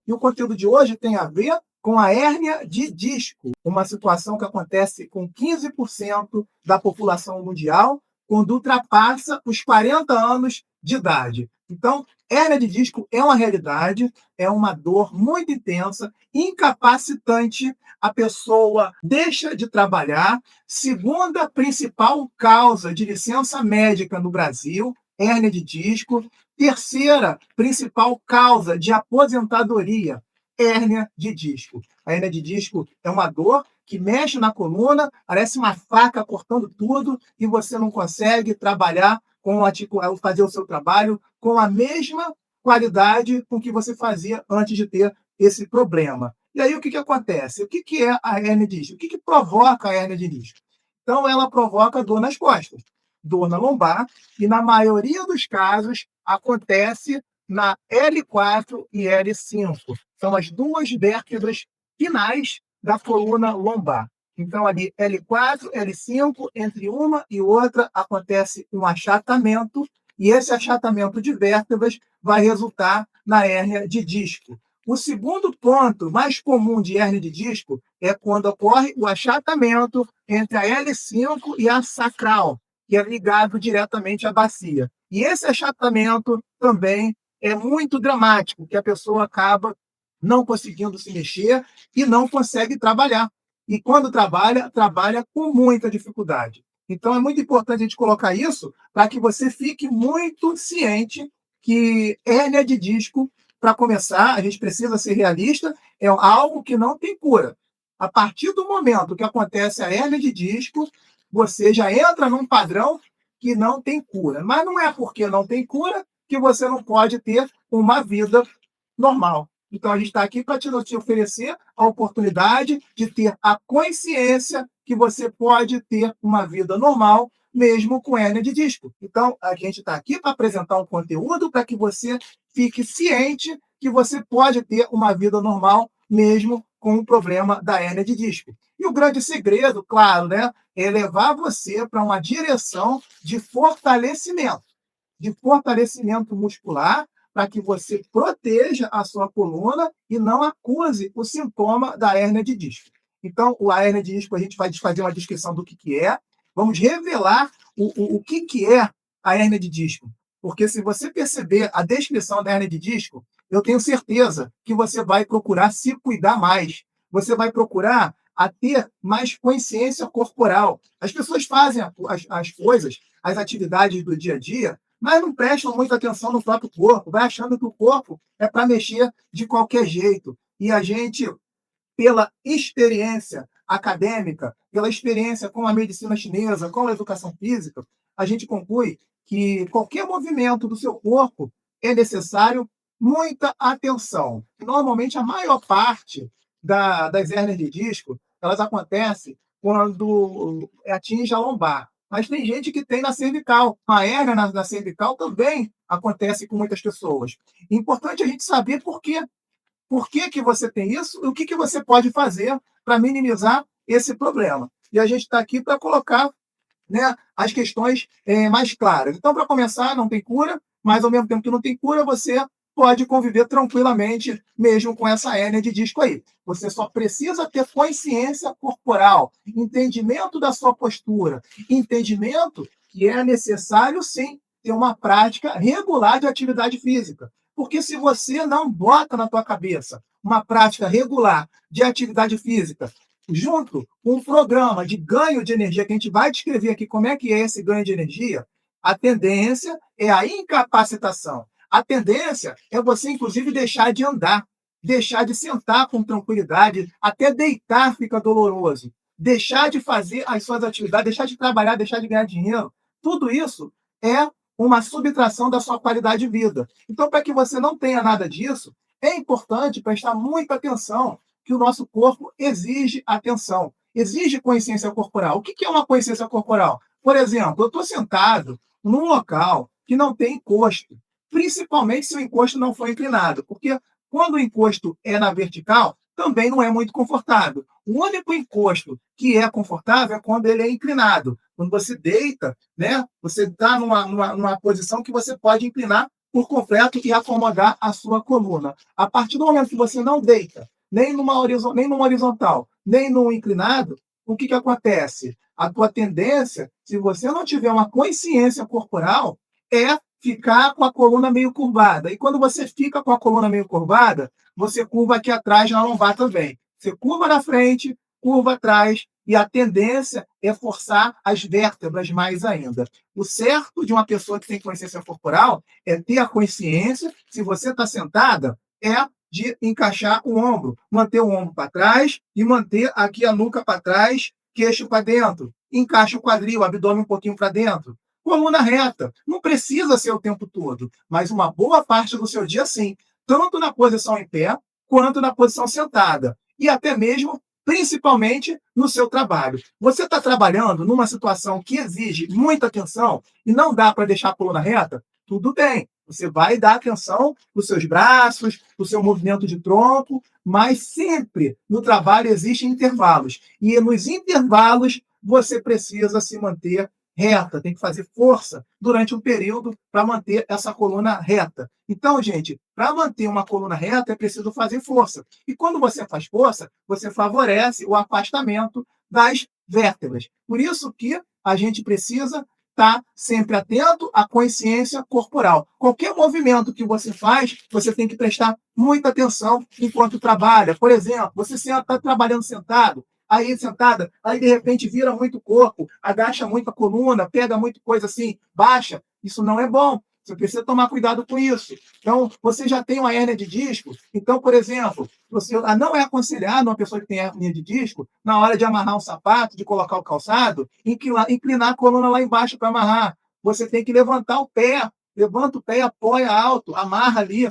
E o conteúdo de hoje tem a ver com a hérnia de disco, uma situação que acontece com 15% da população mundial quando ultrapassa os 40 anos de idade. Então, hérnia de disco é uma realidade, é uma dor muito intensa, incapacitante, a pessoa deixa de trabalhar. Segunda principal causa de licença médica no Brasil, hérnia de disco. Terceira principal causa de aposentadoria, hérnia de disco. A hérnia de disco é uma dor que mexe na coluna, parece uma faca cortando tudo e você não consegue trabalhar fazer o seu trabalho com a mesma qualidade com que você fazia antes de ter esse problema. E aí o que acontece? O que é a hérnia de disco? O que provoca a hérnia de disco? Então ela provoca dor nas costas, dor na lombar, e na maioria dos casos acontece na L4 e L5. São as duas vértebras finais da coluna lombar. Então, ali, L4, L5, entre uma e outra, acontece um achatamento, e esse achatamento de vértebras vai resultar na hérnia de disco. O segundo ponto mais comum de hérnia de disco é quando ocorre o achatamento entre a L5 e a sacral, que é ligado diretamente à bacia. E esse achatamento também é muito dramático, que a pessoa acaba não conseguindo se mexer e não consegue trabalhar. E quando trabalha, trabalha com muita dificuldade. Então, é muito importante a gente colocar isso para que você fique muito ciente que hérnia de disco, para começar, a gente precisa ser realista, é algo que não tem cura. A partir do momento que acontece a hérnia de disco, você já entra num padrão que não tem cura. Mas não é porque não tem cura que você não pode ter uma vida normal. Então, a gente está aqui para te oferecer a oportunidade de ter a consciência que você pode ter uma vida normal, mesmo com hérnia de disco. Então, a gente está aqui para apresentar um conteúdo para que você fique ciente que você pode ter uma vida normal, mesmo com o problema da hérnia de disco. E o grande segredo, claro, né, é levar você para uma direção de fortalecimento muscular, para que você proteja a sua coluna e não acuse o sintoma da hérnia de disco. Então, a hérnia de disco, a gente vai fazer uma descrição do que é. Vamos revelar o que é a hérnia de disco. Porque se você perceber a descrição da hérnia de disco, eu tenho certeza que você vai procurar se cuidar mais. Você vai procurar a ter mais consciência corporal. As pessoas fazem as coisas, as atividades do dia a dia, mas não prestam muita atenção no próprio corpo, vai achando que o corpo é para mexer de qualquer jeito. E a gente, pela experiência acadêmica, pela experiência com a medicina chinesa, com a educação física, a gente conclui que qualquer movimento do seu corpo é necessário muita atenção. Normalmente, a maior parte das hérnias de disco, elas acontecem quando atinge a lombar. Mas tem gente que tem na cervical. A hérnia na cervical também acontece com muitas pessoas. É importante a gente saber por quê. Por que você tem isso e o que você pode fazer para minimizar esse problema. E a gente está aqui para colocar, né, as questões mais claras. Então, para começar, não tem cura, mas ao mesmo tempo que não tem cura, você pode conviver tranquilamente mesmo com essa hérnia de disco aí. Você só precisa ter consciência corporal, entendimento da sua postura, entendimento que é necessário, sim, ter uma prática regular de atividade física. Porque se você não bota na tua cabeça uma prática regular de atividade física, junto com um programa de ganho de energia, que a gente vai descrever aqui como é que é esse ganho de energia, a tendência é a incapacitação. A tendência é você, inclusive, deixar de andar, deixar de sentar com tranquilidade, até deitar fica doloroso, deixar de fazer as suas atividades, deixar de trabalhar, deixar de ganhar dinheiro. Tudo isso é uma subtração da sua qualidade de vida. Então, para que você não tenha nada disso, é importante prestar muita atenção que o nosso corpo exige atenção, exige consciência corporal. O que é uma consciência corporal? Por exemplo, eu estou sentado num local que não tem encosto, principalmente se o encosto não for inclinado, porque quando o encosto é na vertical, também não é muito confortável. O único encosto que é confortável é quando ele é inclinado. Quando você deita, né, você está numa posição que você pode inclinar por completo e acomodar a sua coluna. A partir do momento que você não deita, nem numa horizontal, nem num inclinado, o que acontece? A tua tendência, se você não tiver uma consciência corporal, é ficar com a coluna meio curvada. E quando você fica com a coluna meio curvada, você curva aqui atrás na lombar também. Você curva na frente, curva atrás, e a tendência é forçar as vértebras mais ainda. O certo de uma pessoa que tem consciência corporal é ter a consciência, se você está sentada, é de encaixar o ombro, manter o ombro para trás e manter aqui a nuca para trás, queixo para dentro. Encaixa o quadril, o abdômen um pouquinho para dentro. Coluna reta. Não precisa ser o tempo todo, mas uma boa parte do seu dia, sim. Tanto na posição em pé, quanto na posição sentada. E até mesmo, principalmente, no seu trabalho. Você está trabalhando numa situação que exige muita atenção e não dá para deixar a coluna reta? Tudo bem. Você vai dar atenção nos seus braços, no seu movimento de tronco, mas sempre no trabalho existem intervalos. E nos intervalos você precisa se manter reta, tem que fazer força durante um período para manter essa coluna reta. Então, gente, para manter uma coluna reta é preciso fazer força. E quando você faz força, você favorece o afastamento das vértebras. Por isso que a gente precisa estar sempre atento à consciência corporal. Qualquer movimento que você faz, você tem que prestar muita atenção enquanto trabalha. Por exemplo, você está trabalhando sentado, aí sentada, aí de repente vira muito o corpo, agacha muito a coluna, pega muito coisa assim, baixa. Isso não é bom. Você precisa tomar cuidado com isso. Então, você já tem uma hérnia de disco. Então, por exemplo, você não é aconselhado uma pessoa que tem hérnia de disco, na hora de amarrar um sapato, de colocar o calçado, inclinar a coluna lá embaixo para amarrar. Você tem que levantar o pé. Levanta o pé, apoia alto, amarra ali.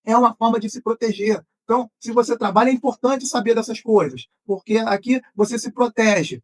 É uma forma de se proteger. Então, se você trabalha, é importante saber dessas coisas, porque aqui você se protege.